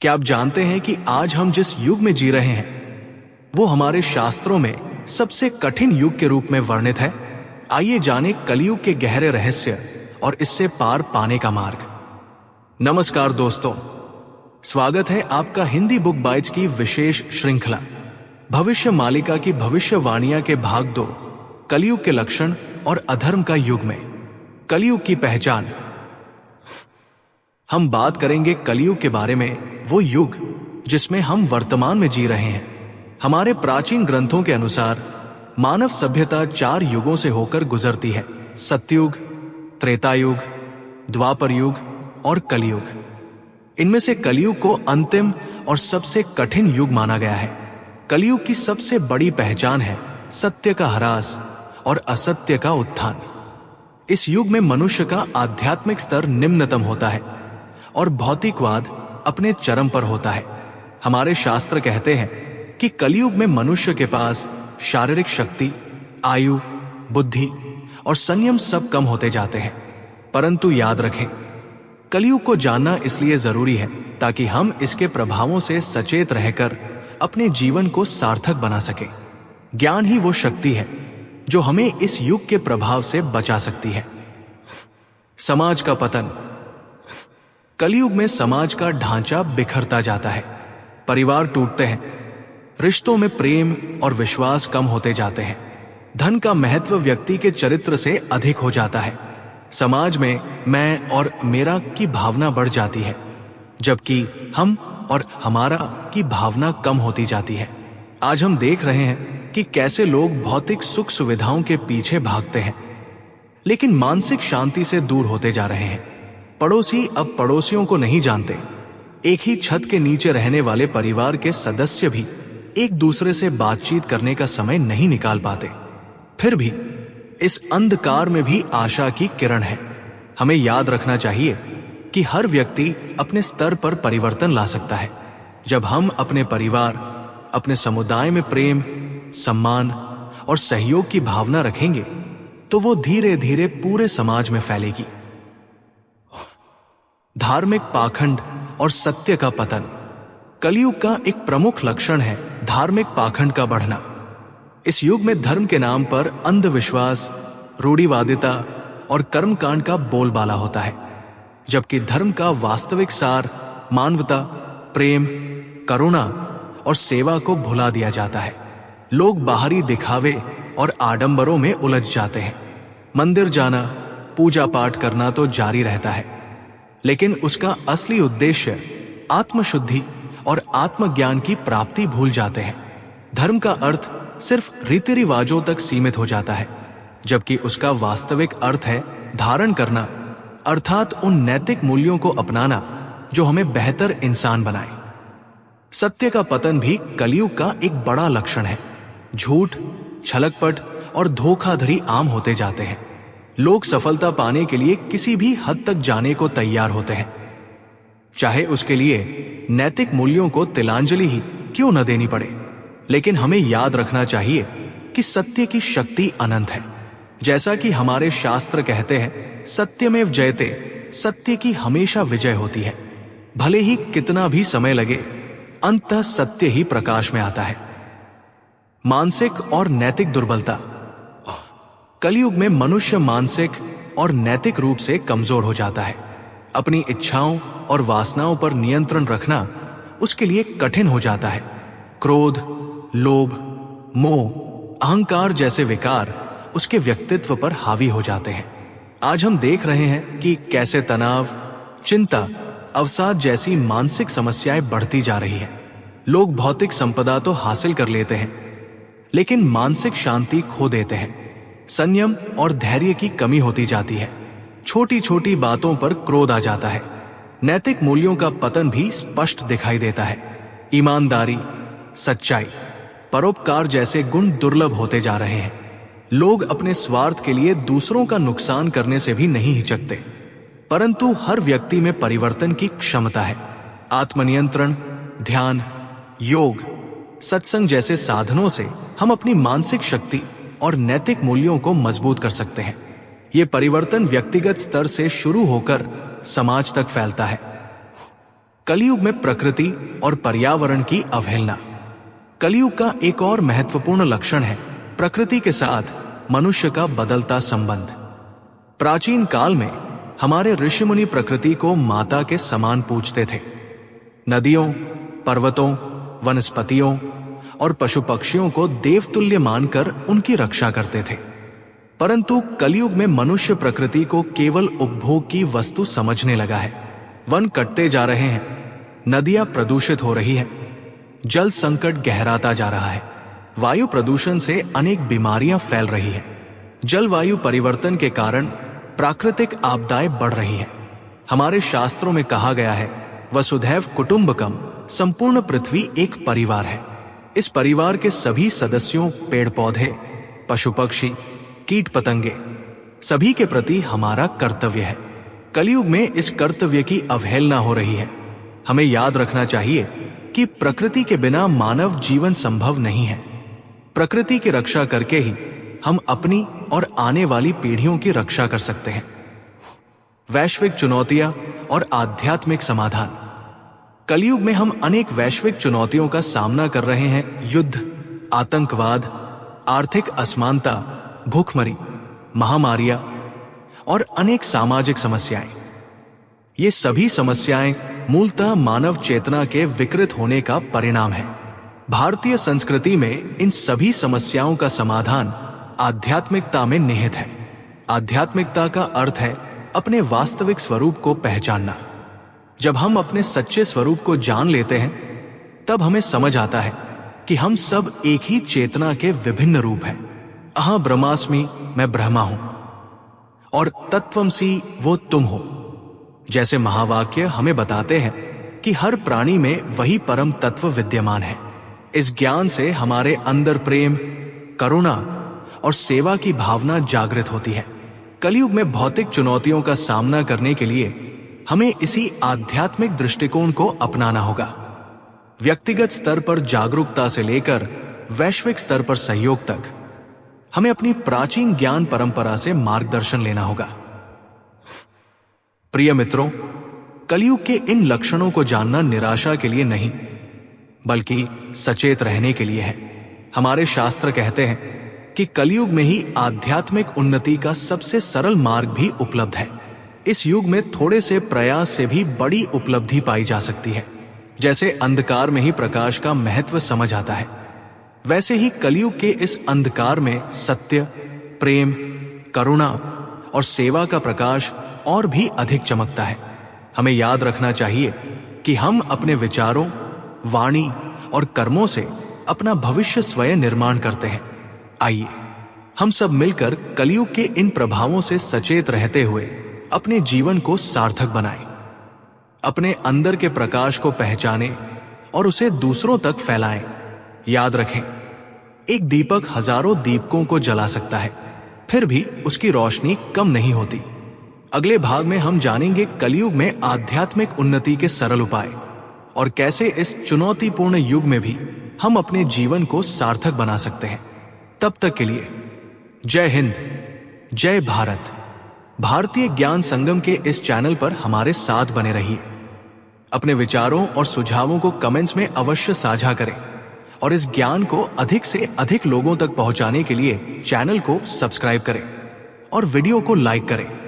क्या आप जानते हैं कि आज हम जिस युग में जी रहे हैं वो हमारे शास्त्रों में सबसे कठिन युग के रूप में वर्णित है। आइए जानें कलयुग के गहरे रहस्य और इससे पार पाने का मार्ग। नमस्कार दोस्तों, स्वागत है आपका हिंदी बुक बाइट्स की विशेष श्रृंखला भविष्य मालिका की भविष्यवाणियां के भाग 2, कलयुग के लक्षण और अधर्म का युग में कलयुग की पहचान। हम बात करेंगे कलयुग के बारे में, वो युग जिसमें हम वर्तमान में जी रहे हैं। हमारे प्राचीन ग्रंथों के अनुसार मानव सभ्यता 4 युगों से होकर गुजरती है: सत्ययुग, त्रेतायुग, द्वापर युग और कलयुग। इनमें से कलयुग को अंतिम और सबसे कठिन युग माना गया है। कलयुग की सबसे बड़ी पहचान है सत्य का ह्रास और असत्य का उत्थान। इस युग में मनुष्य का आध्यात्मिक स्तर निम्नतम होता है और भौतिकवाद अपने चरम पर होता है। हमारे शास्त्र कहते हैं कि कलयुग में मनुष्य के पास शारीरिक शक्ति, आयु, बुद्धि और संयम सब कम होते जाते हैं। परंतु याद रखें, कलयुग को जानना इसलिए जरूरी है ताकि हम इसके प्रभावों से सचेत रहकर अपने जीवन को सार्थक बना सकें। ज्ञान ही वो शक्ति है जो हमें इस युग के प्रभाव से बचा सकती है। समाज का पतन। कलयुग में समाज का ढांचा बिखरता जाता है, परिवार टूटते हैं, रिश्तों में प्रेम और विश्वास कम होते जाते हैं, धन का महत्व व्यक्ति के चरित्र से अधिक हो जाता है, समाज में मैं और मेरा की भावना बढ़ जाती है, जबकि हम और हमारा की भावना कम होती जाती है। आज हम देख रहे हैं कि कैसे लोग भौतिक सुख सुविधाओं के पीछे भागते हैं, लेकिन मानसिक शांति से दूर होते जा रहे हैं। पड़ोसी अब पड़ोसियों को नहीं जानते। एक ही छत के नीचे रहने वाले परिवार के सदस्य भी एक दूसरे से बातचीत करने का समय नहीं निकाल पाते। फिर भी इस अंधकार में भी आशा की किरण है। हमें याद रखना चाहिए कि हर व्यक्ति अपने स्तर पर परिवर्तन ला सकता है। जब हम अपने परिवार, अपने समुदाय में प्रेम, सम्मान और सहयोग की भावना रखेंगे तो वो धीरे धीरे पूरे समाज में फैलेगी। धार्मिक पाखंड और सत्य का पतन। कलयुग का एक प्रमुख लक्षण है धार्मिक पाखंड का बढ़ना। इस युग में धर्म के नाम पर अंधविश्वास, रूढ़िवादिता और कर्मकांड का बोलबाला होता है, जबकि धर्म का वास्तविक सार मानवता, प्रेम, करुणा और सेवा को भुला दिया जाता है। लोग बाहरी दिखावे और आडंबरों में उलझ जाते हैं। मंदिर जाना, पूजा पाठ करना तो जारी रहता है, लेकिन उसका असली उद्देश्य आत्मशुद्धि और आत्मज्ञान की प्राप्ति भूल जाते हैं। धर्म का अर्थ सिर्फ रीति रिवाजों तक सीमित हो जाता है, जबकि उसका वास्तविक अर्थ है धारण करना, अर्थात उन नैतिक मूल्यों को अपनाना जो हमें बेहतर इंसान बनाए। सत्य का पतन भी कलयुग का एक बड़ा लक्षण है। झूठ, छलकपट और धोखाधड़ी आम होते जाते हैं। लोग सफलता पाने के लिए किसी भी हद तक जाने को तैयार होते हैं, चाहे उसके लिए नैतिक मूल्यों को तिलांजलि ही क्यों न देनी पड़े। लेकिन हमें याद रखना चाहिए कि सत्य की शक्ति अनंत है। जैसा कि हमारे शास्त्र कहते हैं, सत्यमेव जयते, सत्य की हमेशा विजय होती है। भले ही कितना भी समय लगे, अंततः सत्य ही प्रकाश में आता है। मानसिक और नैतिक दुर्बलता। कलयुग में मनुष्य मानसिक और नैतिक रूप से कमजोर हो जाता है। अपनी इच्छाओं और वासनाओं पर नियंत्रण रखना उसके लिए कठिन हो जाता है। क्रोध, लोभ, मोह, अहंकार जैसे विकार उसके व्यक्तित्व पर हावी हो जाते हैं। आज हम देख रहे हैं कि कैसे तनाव, चिंता, अवसाद जैसी मानसिक समस्याएं बढ़ती जा रही हैं। लोग भौतिक संपदा तो हासिल कर लेते हैं, लेकिन मानसिक शांति खो देते हैं। संयम और धैर्य की कमी होती जाती है। छोटी छोटी बातों पर क्रोध आ जाता है। नैतिक मूल्यों का पतन भी स्पष्ट दिखाई देता है। ईमानदारी, सच्चाई, परोपकार जैसे गुण दुर्लभ होते जा रहे हैं। लोग अपने स्वार्थ के लिए दूसरों का नुकसान करने से भी नहीं हिचकते, परंतु हर व्यक्ति में परिवर्तन की क्षमता है। आत्मनियंत्रण, ध्यान, योग, सत्संग जैसे साधनों से हम अपनी मानसिक शक्ति और नैतिक मूल्यों को मजबूत कर सकते हैं। ये परिवर्तन व्यक्तिगत स्तर से शुरू होकर समाज तक फैलता है। कलयुग में प्रकृति और पर्यावरण की अवहेलना। कलयुग का एक और महत्वपूर्ण लक्षण है प्रकृति के साथ मनुष्य का बदलता संबंध। प्राचीन काल में हमारे ऋषिमुनि प्रकृति को माता के समान पूजते थे। नदियों, पर्वतों, वनस्पतियों और पशु पक्षियों को देवतुल्य मानकर उनकी रक्षा करते थे। परंतु कलयुग में मनुष्य प्रकृति को केवल उपभोग की वस्तु समझने लगा है। वन कटते जा रहे हैं, नदियां प्रदूषित हो रही हैं, जल संकट गहराता जा रहा है, वायु प्रदूषण से अनेक बीमारियां फैल रही हैं, जलवायु परिवर्तन के कारण प्राकृतिक आपदाएं बढ़ रही हैं। हमारे शास्त्रों में कहा गया है वसुधैव कुटुंबकम, संपूर्ण पृथ्वी एक परिवार है। इस परिवार के सभी सदस्यों, पेड़ पौधे, पशु पक्षी, कीट पतंगे, सभी के प्रति हमारा कर्तव्य है। कलयुग में इस कर्तव्य की अवहेलना हो रही है। हमें याद रखना चाहिए कि प्रकृति के बिना मानव जीवन संभव नहीं है। प्रकृति की रक्षा करके ही हम अपनी और आने वाली पीढ़ियों की रक्षा कर सकते हैं। वैश्विक चुनौतियां और आध्यात्मिक समाधान। कलयुग में हम अनेक वैश्विक चुनौतियों का सामना कर रहे हैं। युद्ध, आतंकवाद, आर्थिक असमानता, भूखमरी, महामारियां और अनेक सामाजिक समस्याएं। ये सभी समस्याएं मूलतः मानव चेतना के विकृत होने का परिणाम है। भारतीय संस्कृति में इन सभी समस्याओं का समाधान आध्यात्मिकता में निहित है। आध्यात्मिकता का अर्थ है अपने वास्तविक स्वरूप को पहचानना। जब हम अपने सच्चे स्वरूप को जान लेते हैं, तब हमें समझ आता है कि हम सब एक ही चेतना के विभिन्न रूप हैं। अहं ब्रह्मास्मि, मैं ब्रह्मा हूं, और तत्त्वमसि, वो तुम हो। जैसे महावाक्य हमें बताते हैं कि हर प्राणी में वही परम तत्व विद्यमान है। इस ज्ञान से हमारे अंदर प्रेम, करुणा और सेवा की भावना जागृत होती है। कलयुग में भौतिक चुनौतियों का सामना करने के लिए हमें इसी आध्यात्मिक दृष्टिकोण को अपनाना होगा। व्यक्तिगत स्तर पर जागरूकता से लेकर वैश्विक स्तर पर सहयोग तक हमें अपनी प्राचीन ज्ञान परंपरा से मार्गदर्शन लेना होगा। प्रिय मित्रों, कलयुग के इन लक्षणों को जानना निराशा के लिए नहीं, बल्कि सचेत रहने के लिए है। हमारे शास्त्र कहते हैं कि कलयुग में ही आध्यात्मिक उन्नति का सबसे सरल मार्ग भी उपलब्ध है। इस युग में थोड़े से प्रयास से भी बड़ी उपलब्धि पाई जा सकती है। जैसे अंधकार में ही प्रकाश का महत्व समझ आता है, वैसे ही कलयुग के इस अंधकार में सत्य, प्रेम, करुणा और सेवा का प्रकाश और भी अधिक चमकता है। हमें याद रखना चाहिए कि हम अपने विचारों, वाणी और कर्मों से अपना भविष्य स्वयं निर्माण करते हैं। आइए हम सब मिलकर कलयुग के इन प्रभावों से सचेत रहते हुए अपने जीवन को सार्थक बनाएं। अपने अंदर के प्रकाश को पहचानें और उसे दूसरों तक फैलाएं। याद रखें, एक दीपक हजारों दीपकों को जला सकता है, फिर भी उसकी रोशनी कम नहीं होती। अगले भाग में हम जानेंगे कलयुग में आध्यात्मिक उन्नति के सरल उपाय और कैसे इस चुनौतीपूर्ण युग में भी हम अपने जीवन को सार्थक बना सकते हैं। तब तक के लिए जय हिंद, जय भारत। भारतीय ज्ञान संगम के इस चैनल पर हमारे साथ बने रहिए। अपने विचारों और सुझावों को कमेंट्स में अवश्य साझा करें और इस ज्ञान को अधिक से अधिक लोगों तक पहुंचाने के लिए चैनल को सब्सक्राइब करें और वीडियो को लाइक करें।